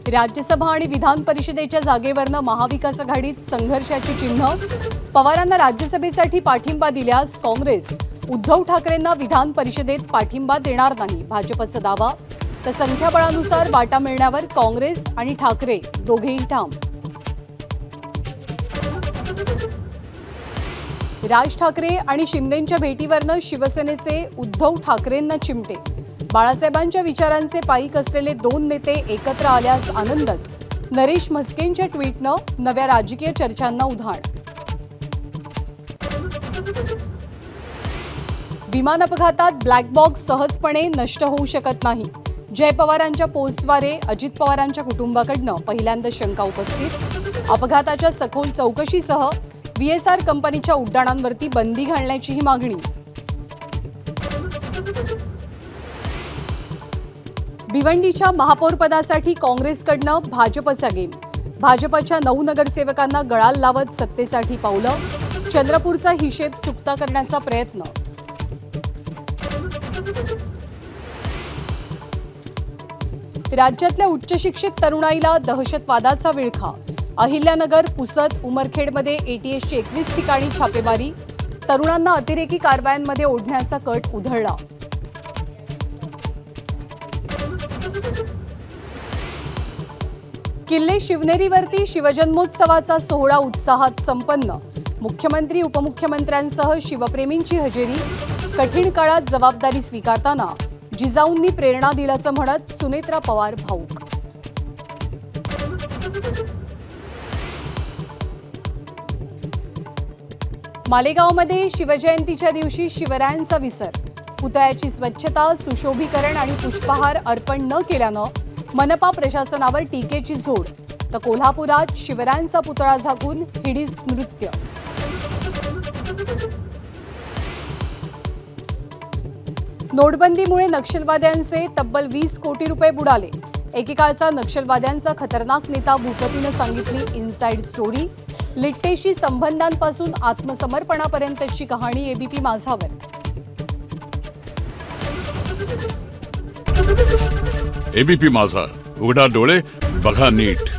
राज्यसभा आणि विधान परिषदेच्या जागेवरनं महाविकास आघाडीत संघर्षाची चिन्ह। पवारांना राज्यसभेसाठी पाठिंबा दिल्यास काँग्रेस उद्धव ठाकरेंना विधान परिषदेत पाठिंबा देणार नाही, भाजपचा दावा। तर संख्याबळानुसार वाटा मिळण्यावर काँग्रेस आणि ठाकरे दोघेही ठाम। राज ठाकरे आणि शिंदेंच्या भेटीवरनं शिवसेनेचे उद्धव ठाकरेंना चिमटे। बाळासाहेबांच्या विचारांचे पाईक असलेले दोन नेते एकत्र आल्यास आनंदच। नरेश म्हस्केंच्या ट्विटनं नव्या राजकीय चर्चांना उधाण। विमान अपघातात ब्लॅक बॉक्स सहजपणे नष्ट होऊ शकत नाही। जय पवारांच्या पोस्टद्वारे अजित पवारांच्या कुटुंबाकडनं पहिल्यांदा शंका उपस्थित। अपघाताच्या सखोल चौकशीसह VSR कंपनीच्या उड्डाणांवरती बंदी घालण्याचीही मागणी। भिवंडीच्या महापौरपदासाठी काँग्रेसकडनं भाजपचा गेम। भाजपच्या 9 नगरसेवकांना गळाल लावत सत्तेसाठी पावलं। चंद्रपूरचा हिशेब चुकता करण्याचा प्रयत्न। राज्यातल्या उच्च शिक्षित तरुणाईला दहशतवादाचा विळखा। अहिल्यानगर, पुसद, उमरखेडमध्ये ATSची 21 ठिकाणी छापेमारी। तरुणांना अतिरेकी कारवायांमध्ये ओढण्याचा कट उधळला। किल्ले शिवनेरीवरती शिवजन्मोत्सवाचा सोहळा उत्साहात संपन्न। मुख्यमंत्री उपमुख्यमंत्र्यांसह शिवप्रेमींची हजेरी। कठीण काळात जबाबदारी स्वीकारताना जिजाऊंनी प्रेरणा दिल्याचं म्हणत सुनेत्रा पवार भाऊक। मालेगावमध्ये शिवजयंतीच्या दिवशी शिवरायांचा विसर। पुतळ्याची स्वच्छता, सुशोभीकरण आणि पुष्पहार अर्पण न केल्यानं मनपा प्रशासनावर टीकेची झोड। तर कोल्हापुरात शिवरायांचा पुतळा झाकून हिडीस नृत्य। नोटबंदीमुळे नक्षलवाद्यांचे तब्बल 20 कोटी रुपये बुडाले। एकेकाळचा नक्षलवाद्यांचा खतरनाक नेता भूपतीनं सांगितली इनसाइड स्टोरी। लिट्टेशी संबंधांपासून आत्मसमर्पणापर्यंतची कहाणी ABP माझावर। ABP माझा, उघडा डोळे बघा नीट।